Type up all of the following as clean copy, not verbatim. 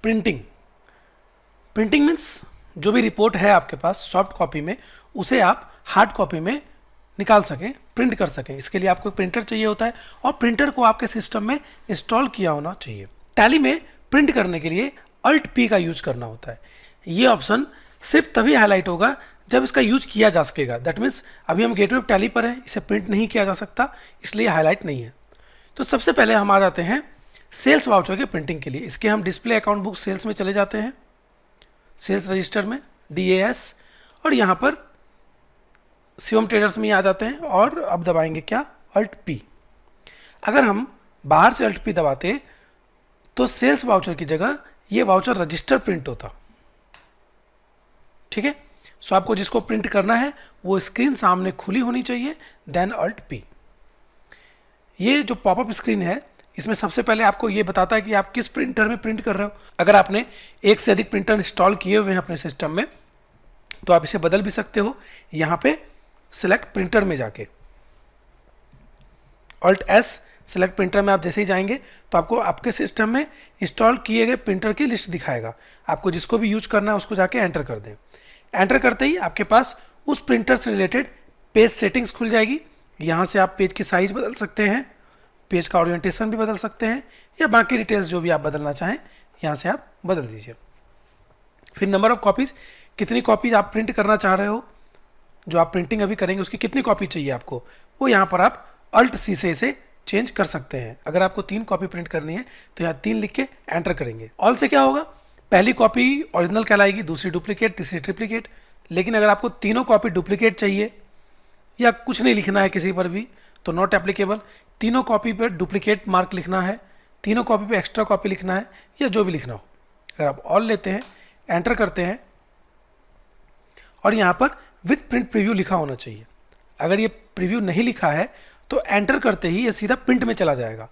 Printing. Printing means जो भी report है आपके पास सॉफ्ट कॉपी में, उसे आप हार्ड कॉपी में निकाल सकें, प्रिंट कर सकें। इसके लिए आपको प्रिंटर चाहिए होता है और प्रिंटर को आपके सिस्टम में इंस्टॉल किया होना चाहिए। टैली में प्रिंट करने के लिए अल्ट पी का यूज करना होता है। ये ऑप्शन सिर्फ तभी हाईलाइट होगा जब इसका यूज किया जा सकेगा। दैट मीन्स अभी हम गेटवे ऑफ टैली पर हैं, इसे प्रिंट नहीं किया जा सकता, इसलिए हाईलाइट नहीं है। तो सबसे पहले हम आ जाते हैं सेल्स वाउचर के प्रिंटिंग के लिए। इसके हम डिस्प्ले अकाउंट बुक सेल्स में चले जाते हैं, सेल्स रजिस्टर में DAS, और यहाँ पर शिवम ट्रेडर्स में आ जाते हैं और अब दबाएंगे क्या, अल्ट पी। अगर हम बाहर से अल्ट पी दबाते तो सेल्स वाउचर की जगह ये वाउचर रजिस्टर प्रिंट होता। ठीक है, सो आपको जिसको प्रिंट करना है वो स्क्रीन सामने खुली होनी चाहिए, देन अल्ट पी। ये जो पॉपअप स्क्रीन है इसमें सबसे पहले आपको ये बताता है कि आप किस प्रिंटर में प्रिंट कर रहे हो। अगर आपने एक से अधिक प्रिंटर इंस्टॉल किए हुए हैं अपने सिस्टम में तो आप इसे बदल भी सकते हो। यहाँ पे सिलेक्ट प्रिंटर में जाके अल्ट S सिलेक्ट प्रिंटर में आप जैसे ही जाएंगे तो आपको आपके सिस्टम में इंस्टॉल किए गए प्रिंटर की लिस्ट दिखाएगा। आपको जिसको भी यूज करना है उसको जाके एंटर कर दें। एंटर करते ही आपके पास उस प्रिंटर से रिलेटेड पेज सेटिंग्स खुल जाएगी। यहाँ से आप पेज की साइज बदल सकते हैं, पेज का ओरिएंटेशन भी बदल सकते हैं, या बाकी डिटेल्स जो भी आप बदलना चाहें यहाँ से आप बदल दीजिए। फिर नंबर ऑफ कॉपीज, कितनी कॉपीज आप प्रिंट करना चाह रहे हो, जो आप प्रिंटिंग अभी करेंगे उसकी कितनी कॉपी चाहिए आपको, वो यहाँ पर आप अल्ट C से इसे चेंज कर सकते हैं। अगर आपको 3 कॉपी प्रिंट करनी है तो यहाँ 3 लिख के एंटर करेंगे। ऑल से क्या होगा, पहली कॉपी ओरिजिनल कहलाएगी, दूसरी डुप्लीकेट, तीसरी ट्रिप्लीकेट। लेकिन अगर आपको तीनों कॉपी डुप्लीकेट चाहिए या कुछ नहीं लिखना है किसी पर भी तो नॉट एप्लीकेबल। तीनों कॉपी पर डुप्लीकेट मार्क लिखना है, तीनों कॉपी पे एक्स्ट्रा कॉपी लिखना है, या जो भी लिखना हो। अगर आप ऑल लेते हैं, एंटर करते हैं और यहाँ पर विथ प्रिंट प्रीव्यू लिखा होना चाहिए। अगर ये प्रीव्यू नहीं लिखा है तो एंटर करते ही ये सीधा प्रिंट में चला जाएगा,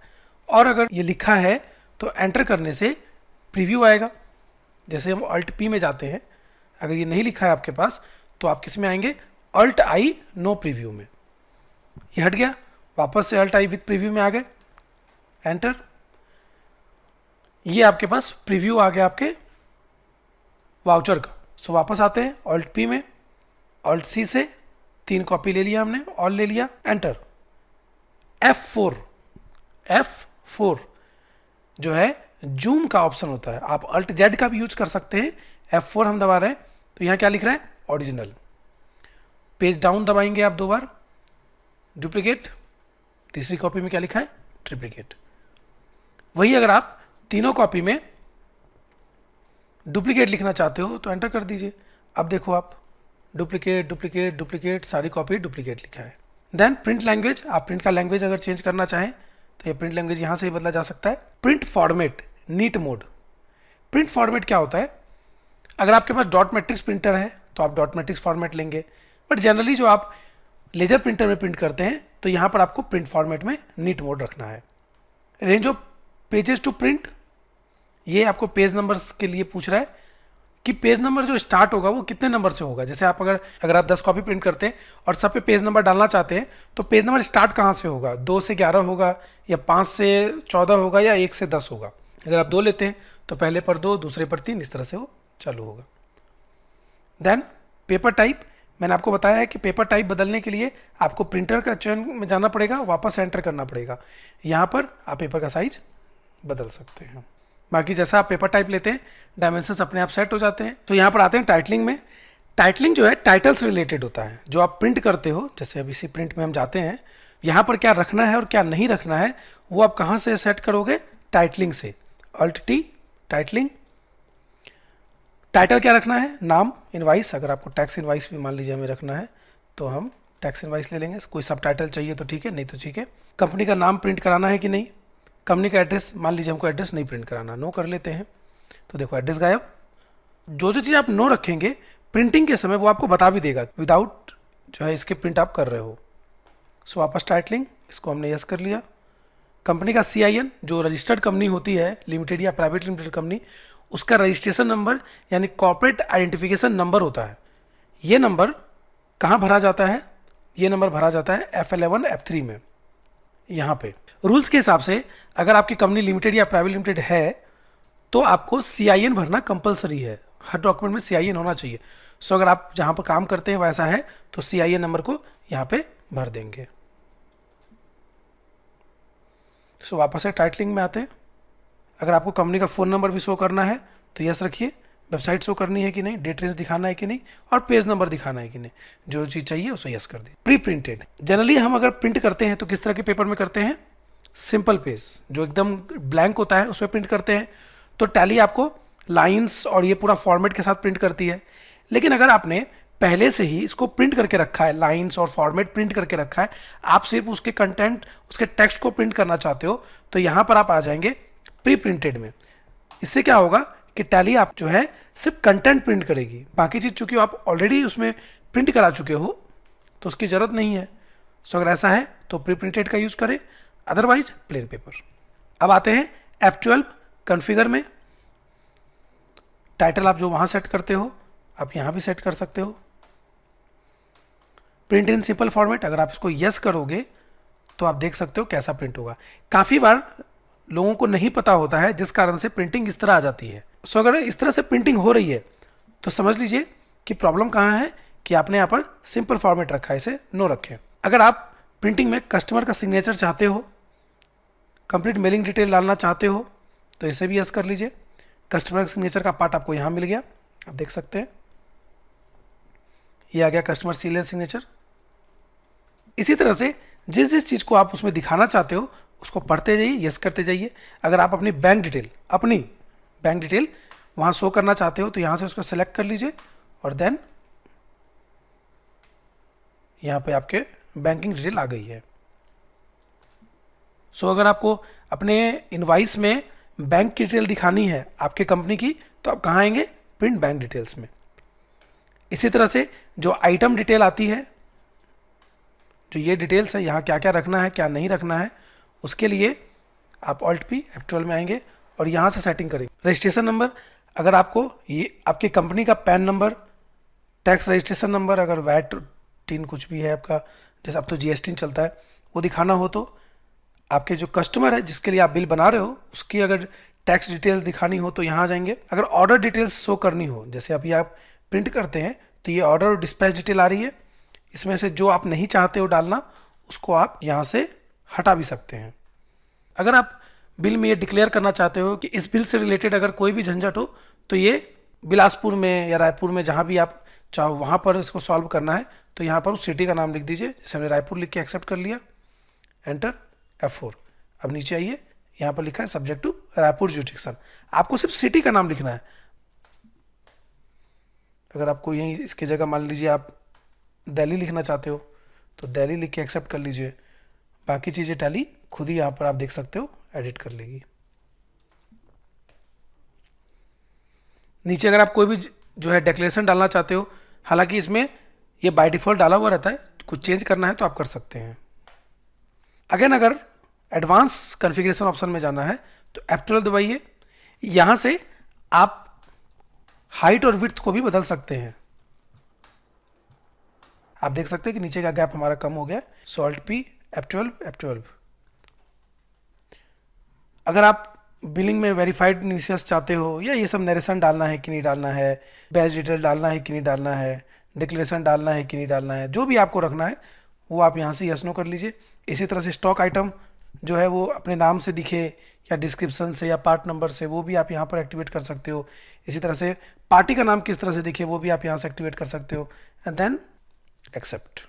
और अगर ये लिखा है तो एंटर करने से प्रीव्यू आएगा। जैसे हम अल्ट पी में जाते हैं, अगर ये नहीं लिखा है आपके पास तो आप किस में आएंगे, अल्ट आई नो प्रीव्यू में। ये हट गया, वापस से अल्ट आई विथ प्रीव्यू में आ गए, एंटर। ये आपके पास प्रीव्यू आ गया आपके वाउचर का। सो वापस आते हैं अल्ट पी में, अल्ट C से 3 कॉपी ले लिया हमने, ऑल ले लिया, एंटर। F4 जो है जूम का ऑप्शन होता है। आप अल्ट Z का भी यूज कर सकते हैं। F4 हम दबा रहे हैं तो यहाँ क्या लिख रहा है, ओरिजिनल। पेज डाउन दबाएंगे आप 2 बार, डुप्लीकेट। तीसरी कॉपी में क्या लिखा है, ट्रिप्लीकेट। वही अगर आप तीनों कॉपी में डुप्लीकेट लिखना चाहते हो तो एंटर कर दीजिए। अब देखो आप डुप्लीकेट डुप्लीकेट डुप्लीकेट, सारी कॉपी डुप्लीकेट लिखा है। देन प्रिंट लैंग्वेज, आप प्रिंट का लैंग्वेज अगर चेंज करना चाहें तो ये प्रिंट लैंग्वेज यहाँ से ही बदला जा सकता है। Print format, neat mode. Print format क्या होता है, अगर आपके पास डॉट मैट्रिक्स प्रिंटर है तो आप डॉट मैट्रिक्स फॉर्मेट लेंगे, बट जनरली जो आप लेजर प्रिंटर में प्रिंट करते हैं तो यहाँ पर आपको प्रिंट फॉर्मेट में नीट मोड रखना है। Range of pages to print, ये आपको पेज नंबर्स के लिए पूछ रहा है कि पेज नंबर जो स्टार्ट होगा वो कितने नंबर से होगा। जैसे आप अगर आप 10 कॉपी प्रिंट करते हैं और सब पे पेज नंबर डालना चाहते हैं तो पेज नंबर स्टार्ट कहाँ से होगा, 2 से 11 होगा, या 5 से 14 होगा, या 1 से 10 होगा। अगर आप 2 लेते हैं तो पहले पर 2, दूसरे पर 3, इस तरह से वो चालू होगा। देन पेपर टाइप, मैंने आपको बताया है कि पेपर टाइप बदलने के लिए आपको प्रिंटर का चयन में जाना पड़ेगा, वापस एंटर करना पड़ेगा। यहाँ पर आप पेपर का साइज बदल सकते हैं। बाकी जैसा आप पेपर टाइप लेते हैं डायमेंशंस अपने आप सेट हो जाते हैं। तो यहाँ पर आते हैं टाइटलिंग में। टाइटलिंग जो है टाइटल से रिलेटेड होता है, जो आप प्रिंट करते हो। जैसे अब इसी प्रिंट में हम जाते हैं, यहाँ पर क्या रखना है और क्या नहीं रखना है वो आप कहाँ से सेट करोगे, टाइटलिंग से। Alt T titling. टाइटल क्या रखना है, नाम, इनवाइस। अगर आपको टैक्स इनवाइस भी मान लीजिए हमें रखना है तो हम टैक्स इनवाइस ले लेंगे। कोई सब टाइटल चाहिए तो ठीक है, नहीं तो ठीक है। कंपनी का नाम प्रिंट कराना है कि नहीं, कंपनी का एड्रेस, मान लीजिए हमको एड्रेस नहीं प्रिंट कराना, नो कर लेते हैं। तो देखो एड्रेस गायब। जो चीज़ आप नो रखेंगे प्रिंटिंग के समय वो आपको बता भी देगा, विदाउट जो है इसके प्रिंट आप कर रहे हो। सो वापस टाइटलिंग, इसको हमने यस कर लिया। कंपनी का CIN, जो रजिस्टर्ड कंपनी होती है, लिमिटेड या प्राइवेट लिमिटेड कंपनी, उसका रजिस्ट्रेशन नंबर यानी कॉर्पोरेट आइडेंटिफिकेशन नंबर होता है। ये नंबर कहाँ भरा जाता है, ये नंबर भरा जाता है F11 F3 में। यहाँ पे रूल्स के हिसाब से अगर आपकी कंपनी लिमिटेड या प्राइवेट लिमिटेड है तो आपको CIN भरना कंपलसरी है, हर डॉक्यूमेंट में CIN होना चाहिए। सो अगर आप जहाँ पर काम करते हैं वैसा है तो CIN नंबर को यहाँ पे भर देंगे। सो वापस से टाइटलिंग में आते हैं। अगर आपको कंपनी का फ़ोन नंबर भी शो करना है तो यस रखिए, वेबसाइट शो करनी है कि नहीं, डेट रेंज दिखाना है कि नहीं, और पेज नंबर दिखाना है कि नहीं, जो चीज़ चाहिए उसे यस कर दीजिए। प्री प्रिंटेड, जनरली हम अगर प्रिंट करते हैं तो किस तरह के पेपर में करते हैं, सिंपल पेज जो एकदम ब्लैंक होता है उसमें प्रिंट करते हैं। तो टैली आपको लाइंस और ये पूरा फॉर्मेट के साथ प्रिंट करती है। लेकिन अगर आपने पहले से ही इसको प्रिंट करके रखा है, लाइंस और फॉर्मेट प्रिंट करके रखा है, आप सिर्फ उसके कंटेंट, उसके टेक्स्ट को प्रिंट करना चाहते हो, तो यहाँ पर आप आ जाएंगे प्री प्रिंटेड में। इससे क्या होगा कि टैली आप जो है सिर्फ कंटेंट प्रिंट करेगी, बाकी चीज़ चूंकि आप ऑलरेडी उसमें प्रिंट करा चुके हो तो उसकी ज़रूरत नहीं है। सो अगर ऐसा है तो प्री प्रिंटेड का यूज़ करें, अदरवाइज प्लेन पेपर। अब आते हैं F12 कॉन्फ़िगर में। टाइटल आप जो वहाँ सेट करते हो आप यहाँ भी सेट कर सकते हो। प्रिंट इन सिंपल फॉर्मेट, अगर आप इसको यस करोगे तो आप देख सकते हो कैसा प्रिंट होगा। काफ़ी बार लोगों को नहीं पता होता है जिस कारण से प्रिंटिंग इस तरह आ जाती है। सो अगर इस तरह से प्रिंटिंग हो रही है तो समझ लीजिए कि प्रॉब्लम कहाँ है, कि आपने यहाँ पर सिंपल फॉर्मेट रखा है, इसे नो रखें। अगर आप प्रिंटिंग में कस्टमर का सिग्नेचर चाहते हो, कंप्लीट मेलिंग डिटेल डालना चाहते हो, तो इसे भी यस कर लीजिए। कस्टमर सिग्नेचर का पार्ट आपको यहाँ मिल गया, आप देख सकते हैं ये आ गया कस्टमर सीरियल सिग्नेचर। इसी तरह से जिस जिस चीज़ को आप उसमें दिखाना चाहते हो उसको पढ़ते जाइए, यस करते जाइए। अगर आप अपनी बैंक डिटेल वहाँ शो करना चाहते हो तो यहाँ से उसको सेलेक्ट कर लीजिए और देन यहाँ पे आपके बैंकिंग डिटेल आ गई है। सो अगर आपको अपने इनवाइस में बैंक की डिटेल दिखानी है आपके कंपनी की, तो आप कहाँ आएंगे, प्रिंट बैंक डिटेल्स में। इसी तरह से जो आइटम डिटेल आती है, जो ये डिटेल्स है, यहाँ क्या क्या रखना है क्या नहीं रखना है, उसके लिए आप Alt P F12 में आएंगे और यहाँ से सेटिंग करेंगे। रजिस्ट्रेशन नंबर, अगर आपको ये आपकी कंपनी का pan number, tax registration number, अगर वैट 3 कुछ भी है आपका, जैसे अब तो GST चलता है, वो दिखाना हो तो आपके जो कस्टमर है जिसके लिए आप बिल बना रहे हो उसकी अगर टैक्स डिटेल्स दिखानी हो तो यहाँ आ जाएंगे। अगर ऑर्डर डिटेल्स शो करनी हो, जैसे अभी आप प्रिंट करते हैं तो ये ऑर्डर और डिस्पैच डिटेल आ रही है, इसमें से जो आप नहीं चाहते हो डालना उसको आप यहाँ से हटा भी सकते हैं। अगर आप बिल में ये डिक्लेयर करना चाहते हो कि इस बिल से रिलेटेड अगर कोई भी झंझट हो तो ये बिलासपुर में या रायपुर में जहाँ भी आप चाहो वहाँ पर इसको सॉल्व करना है, तो यहाँ पर उस सिटी का नाम लिख दीजिए। जैसे हमने रायपुर लिख के एक्सेप्ट कर लिया, एंटर F4। अब नीचे आइए, यहाँ पर लिखा है सब्जेक्ट टू रायपुर जुरिडिक्शन, आपको सिर्फ सिटी का नाम लिखना है। अगर आपको यहीं इसकी जगह मान लीजिए आप दिल्ली लिखना चाहते हो तो दिल्ली लिख के एक्सेप्ट कर लीजिए। बाकी चीज़ें टैली खुद ही यहाँ पर आप देख सकते हो एडिट कर लेगी। नीचे अगर आप कोई भी जो है डिक्लेरेशन डालना चाहते हो, हालांकि इसमें ये बाय डिफ़ॉल्ट डाला हुआ रहता है, कुछ चेंज करना है तो आप कर सकते हैं। अगेन अगर एडवांस कॉन्फ़िगरेशन ऑप्शन में जाना है तो F12 दबाइए। यहाँ से आप हाइट और विड्थ को भी बदल सकते हैं। आप देख सकते हैं कि नीचे का गैप हमारा कम हो गया। सो Alt P F12। अगर आप बिलिंग में वेरीफाइड इनिशियल्स चाहते हो या ये सब नरेशन डालना है कि नहीं डालना है, बैच डिटेल डालना है कि नहीं डालना है, डिक्लेरेशन डालना है कि नहीं डालना है, जो भी आपको रखना है वो आप यहाँ से यस नो कर लीजिए। इसी तरह से स्टॉक आइटम जो है वो अपने नाम से दिखे या डिस्क्रिप्शन से या पार्ट नंबर से, वो भी आप यहाँ पर एक्टिवेट कर सकते हो। इसी तरह से पार्टी का नाम किस तरह से दिखे वो भी आप यहाँ से एक्टिवेट कर सकते हो, एंड देन एक्सेप्ट।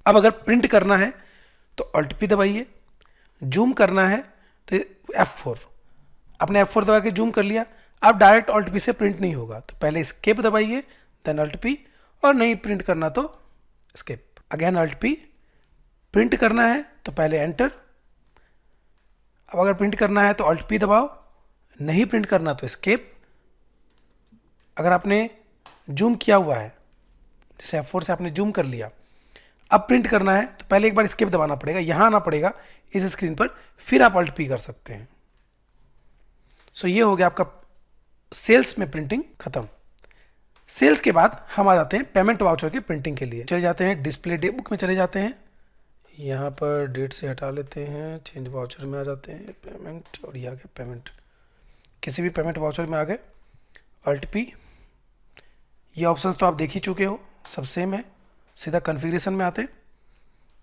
अब अगर प्रिंट करना है तो Alt P दबाइए, जूम करना है तो F4, आपने F4 दबा के जूम कर लिया। अब डायरेक्ट Alt P से प्रिंट नहीं होगा तो पहले एस्केप दबाइए, देन Alt P, और नहीं प्रिंट करना तो escape. Again Alt P। Print करना है तो पहले एंटर। अब अगर प्रिंट करना है तो Alt P दबाओ, नहीं प्रिंट करना तो एस्केप। अगर आपने जूम किया हुआ है, जैसे F4 से आपने जूम कर लिया, अब प्रिंट करना है तो पहले एक बार एस्केप दबाना पड़ेगा, यहाँ आना पड़ेगा इस स्क्रीन पर, फिर आप Alt P कर सकते हैं। सो ये हो गया आपका सेल्स में प्रिंटिंग खत्म। सेल्स के बाद हम आ जाते हैं पेमेंट वाउचर की प्रिंटिंग के लिए। चले जाते हैं डिस्प्ले डे बुक में, चले जाते हैं, यहाँ पर डेट से हटा लेते हैं, चेंज वाउचर में आ जाते हैं, पेमेंट, और ये आ गया पेमेंट। किसी भी पेमेंट वाउचर में आ गए, अल्ट पी। ये ऑप्शंस तो आप देख ही चुके हो, सब सेम है। सीधा कॉन्फ़िगरेशन में आते हैं।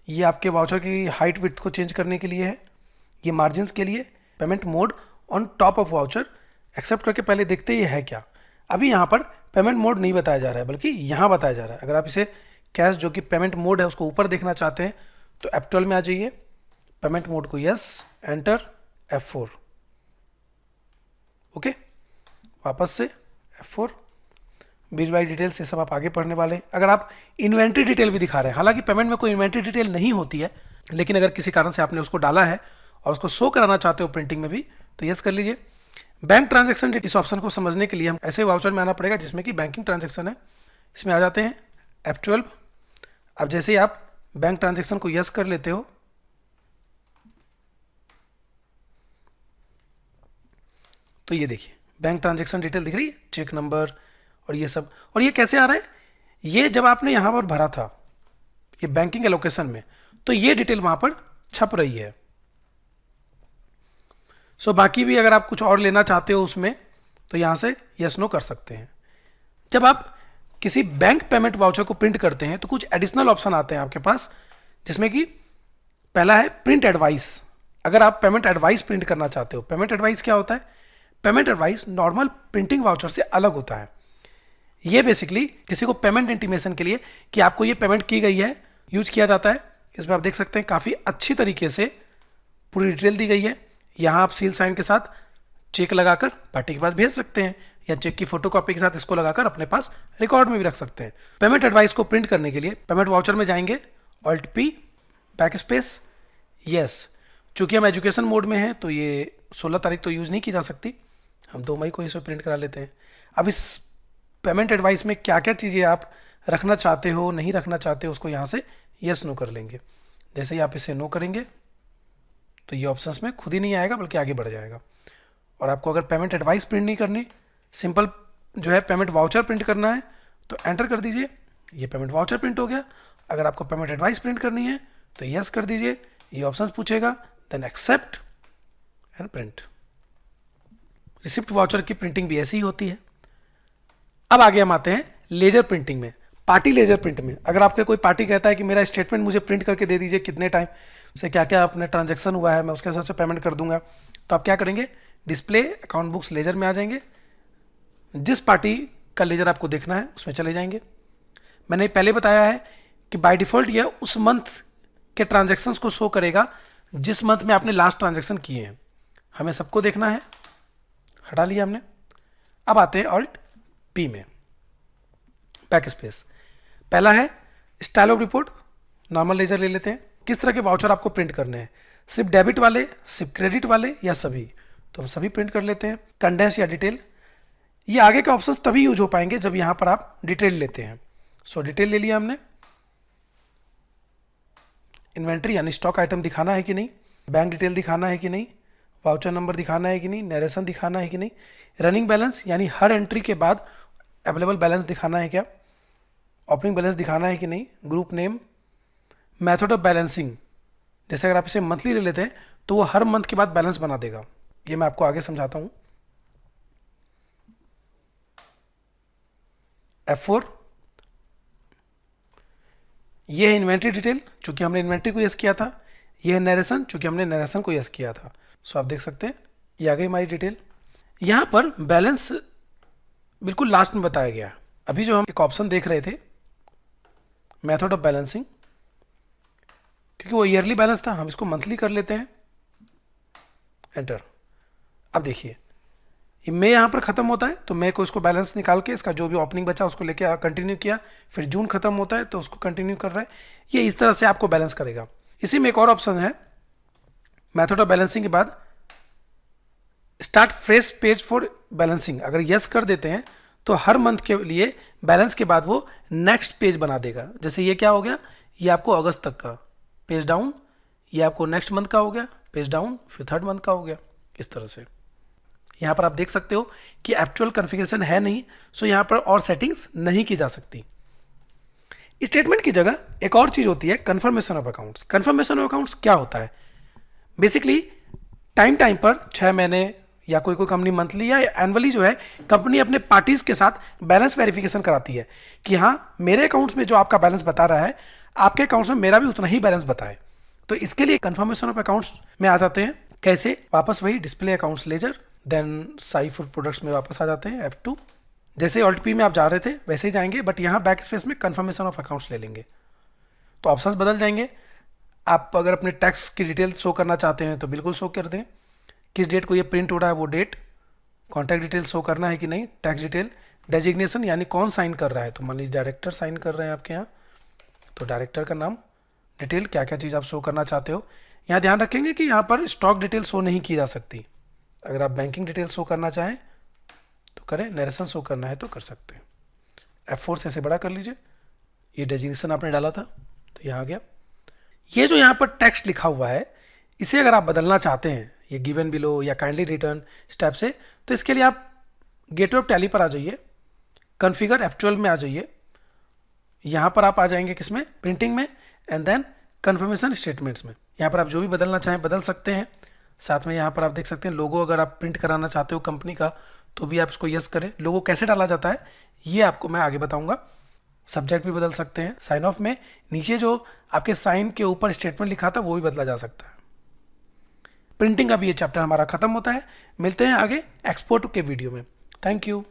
ये आपके वाउचर की हाइट विड्थ को चेंज करने के लिए है। ये मार्जिन्स के लिए। Payment mode on top of voucher, accept करके पहले देखते ये है क्या। अभी यहाँ पर पेमेंट मोड नहीं बताया जा रहा है, बल्कि यहाँ बताया जा रहा है। अगर आप इसे कैश जो कि पेमेंट मोड है उसको ऊपर देखना चाहते हैं तो F12 में आ जाइए, पेमेंट मोड को यस, एंटर, F4। ओके, वापस से F4। बिल बाई डिटेल्स ये सब आप आगे पढ़ने वाले हैं। अगर आप इन्वेंट्री डिटेल भी दिखा रहे हैं, हालांकि पेमेंट में कोई इन्वेंट्री डिटेल नहीं होती है, लेकिन अगर किसी कारण से आपने उसको डाला है और उसको शो कराना चाहते हो प्रिंटिंग में भी, तो यस कर लीजिए। बैंक ट्रांजैक्शन, इस ऑप्शन को समझने के लिए हम ऐसे वाउचर में आना पड़ेगा जिसमें कि बैंकिंग ट्रांजैक्शन है। इसमें आ जाते हैं, F12। अब जैसे ही आप बैंक ट्रांजैक्शन को यस कर लेते हो, तो ये देखिए बैंक ट्रांजैक्शन डिटेल दिख रही है, चेक नंबर और ये सब। और ये कैसे आ रहा है, ये जब आपने यहाँ पर भरा था ये बैंकिंग एलोकेशन में, तो ये डिटेल वहाँ पर छप रही है। सो बाकी भी अगर आप कुछ और लेना चाहते हो उसमें, तो यहाँ से यस नो कर सकते हैं। जब आप किसी बैंक पेमेंट वाउचर को प्रिंट करते हैं तो कुछ एडिशनल ऑप्शन आते हैं आपके पास, जिसमें कि पहला है प्रिंट एडवाइस। अगर आप पेमेंट एडवाइस प्रिंट करना चाहते हो, पेमेंट एडवाइस क्या होता है? Payment advice normal printing voucher से अलग होता है। ये बेसिकली किसी को पेमेंट इंटीमेशन के लिए कि आपको ये पेमेंट की गई है यूज किया जाता है। इसमें आप देख सकते हैं काफ़ी अच्छी तरीके से पूरी डिटेल दी गई है। यहाँ आप सील साइन के साथ चेक लगाकर पार्टी के पास भेज सकते हैं, या चेक की फोटोकॉपी के साथ इसको लगाकर अपने पास रिकॉर्ड में भी रख सकते हैं। पेमेंट एडवाइस को प्रिंट करने के लिए पेमेंट वाउचर में जाएंगे, alt P, back space, yes. चूंकि हम एजुकेशन मोड में हैं तो ये 16 तारीख तो यूज़ नहीं की जा सकती, हम 2 मई को इसे प्रिंट करा लेते हैं। अब इस पेमेंट एडवाइस में क्या क्या चीज़ें आप रखना चाहते हो, नहीं रखना चाहते हो, उसको यहाँ से यस नो कर लेंगे। जैसे ही आप इसे नो करेंगे तो ये ऑप्शंस में खुद ही नहीं आएगा, बल्कि आगे बढ़ जाएगा। और आपको अगर पेमेंट एडवाइस प्रिंट नहीं करनी, सिंपल जो है पेमेंट वाउचर प्रिंट करना है, तो एंटर कर दीजिए, ये पेमेंट वाउचर प्रिंट हो गया। अगर आपको पेमेंट एडवाइस प्रिंट करनी है तो यस कर दीजिए, ये ऑप्शंस पूछेगा, then accept and print. Receipt voucher की प्रिंटिंग भी ऐसी ही होती है। अब आगे हम आते हैं लेजर प्रिंटिंग में, पार्टी लेजर प्रिंट में। अगर आपके कोई पार्टी कहता है कि मेरा स्टेटमेंट मुझे प्रिंट करके दे दीजिए, कितने टाइम से क्या क्या अपने ट्रांजैक्शन हुआ है, मैं उसके हिसाब से पेमेंट कर दूंगा, तो आप क्या करेंगे, डिस्प्ले अकाउंट बुक्स लेजर में आ जाएंगे। जिस पार्टी का लेजर आपको देखना है उसमें चले जाएंगे। मैंने पहले बताया है कि बाय डिफॉल्ट यह उस मंथ के ट्रांजैक्शंस को शो करेगा जिस मंथ में आपने लास्ट ट्रांजैक्शन किए हैं। हमें सबको देखना है, हटा लिया हमने। अब आते हैं ऑल्ट पी में, बैक स्पेस। पहला है style of report, normal ledger ले लेते हैं। किस तरह के वाउचर आपको प्रिंट करने हैं, सिर्फ डेबिट वाले, सिर्फ क्रेडिट वाले, या सभी? तो हम सभी प्रिंट कर लेते हैं। कंडेंस या डिटेल, ये आगे के ऑप्शंस तभी यूज हो पाएंगे जब यहां पर आप डिटेल लेते हैं। सो डिटेल ले लिया हमने। इन्वेंट्री यानी स्टॉक आइटम दिखाना है कि नहीं, बैंक डिटेल दिखाना है कि नहीं, वाउचर नंबर दिखाना है कि नहीं, नरेशन दिखाना है कि नहीं, रनिंग बैलेंस यानी हर एंट्री के बाद अवेलेबल बैलेंस दिखाना है क्या, ओपनिंग बैलेंस दिखाना है कि नहीं, group name, method of balancing, जैसे अगर आप इसे मंथली ले लेते हैं तो वो हर मंथ के बाद बैलेंस बना देगा। ये मैं आपको आगे समझाता हूं। F4, ये है इन्वेंट्री डिटेल, चूंकि हमने इन्वेंट्री को यस किया था। ये है नरेशन, चूंकि हमने नरेशन को यस किया था। सो आप देख सकते हैं ये आ गई हमारी डिटेल। यहां पर बैलेंस बिल्कुल लास्ट में बताया गया। अभी जो हम एक ऑप्शन देख रहे थे मेथड ऑफ बैलेंसिंग, क्योंकि वो ईयरली बैलेंस था, हम इसको मंथली कर लेते हैं, एंटर। अब देखिए ये मई यहाँ पर खत्म होता है तो मई को इसको बैलेंस निकाल के इसका जो भी ओपनिंग बचा उसको लेके कंटिन्यू किया, फिर जून खत्म होता है तो उसको कंटिन्यू कर रहा है। ये इस तरह से आपको बैलेंस करेगा। इसी में एक और ऑप्शन है मेथड ऑफ बैलेंसिंग के बाद start fresh page for balancing. अगर यस कर देते हैं तो हर मंथ के लिए बैलेंस के बाद वो नेक्स्ट पेज बना देगा। जैसे ये क्या हो गया, ये आपको अगस्त तक का पेज डाउन, ये आपको नेक्स्ट मंथ का हो गया पेज डाउन, फिर थर्ड मंथ का हो गया, इस तरह से। यहाँ पर आप देख सकते हो कि एक्चुअल कॉन्फ़िगरेशन है नहीं, सो यहाँ पर और सेटिंग्स नहीं की जा सकती। स्टेटमेंट की जगह एक और चीज़ होती है confirmation of accounts. Confirmation of accounts क्या होता है? बेसिकली टाइम टाइम पर 6 महीने या कोई कोई कंपनी मंथली या एनुअली जो है कंपनी अपने पार्टीज के साथ बैलेंस वेरिफिकेशन कराती है कि हाँ मेरे अकाउंट्स में जो आपका बैलेंस बता रहा है आपके अकाउंट्स में मेरा भी उतना ही बैलेंस बताए। तो इसके लिए कंफर्मेशन ऑफ अकाउंट्स में आ जाते हैं। कैसे? वापस वही display accounts ledger, then Sai food products में वापस आ जाते हैं F2। जैसे ऑल्ट पी में आप जा रहे थे वैसे ही जाएंगे, बट यहाँ बैक स्पेस में कंफर्मेशन ऑफ अकाउंट्स ले लेंगे तो ऑप्शंस बदल जाएंगे। आप अगर अपने टैक्स की डिटेल शो करना चाहते हैं तो बिल्कुल शो कर दें, किस डेट को ये प्रिंट हो रहा है वो डेट, कॉन्टैक्ट डिटेल शो करना है कि नहीं, टैक्स डिटेल, डेजिग्नेशन यानी कौन साइन कर रहा है, तो मान लीजिए डायरेक्टर साइन कर रहे हैं आपके यहाँ, तो डायरेक्टर का नाम, डिटेल क्या क्या चीज़ आप शो करना चाहते हो। यहाँ ध्यान रखेंगे कि यहाँ पर स्टॉक डिटेल शो नहीं की जा सकती। अगर आप बैंकिंग डिटेल शो करना चाहें तो करें, नरेशन शो करना है तो कर सकते हैं। F4 से ऐसे बड़ा कर लीजिए। ये डेजिग्नेशन आपने डाला था तो यहाँ आ गया। ये जो यहाँ पर टेक्स्ट लिखा हुआ है इसे अगर आप बदलना चाहते हैं, ये गिवन बिलो या काइंडली रिटर्न स्टेप से, तो इसके लिए आप गेटवे ऑफ टैली पर आ जाइए, कॉन्फ़िगर F12 में आ जाइए, यहाँ पर आप आ जाएंगे किसमें, प्रिंटिंग में, एंड देन कन्फर्मेशन स्टेटमेंट्स में। यहाँ पर आप जो भी बदलना चाहें बदल सकते हैं। साथ में यहाँ पर आप देख सकते हैं लोगो अगर आप प्रिंट कराना चाहते हो कंपनी का तो भी आप इसको यस करें। लोगो कैसे डाला जाता है ये आपको मैं आगे बताऊंगा। सब्जेक्ट भी बदल सकते हैं। साइन ऑफ में नीचे जो आपके साइन के ऊपर स्टेटमेंट लिखा था वो भी बदला जा सकता है। प्रिंटिंग का भी ये चैप्टर हमारा खत्म होता है। मिलते हैं आगे एक्सपोर्ट के वीडियो में। Thank you.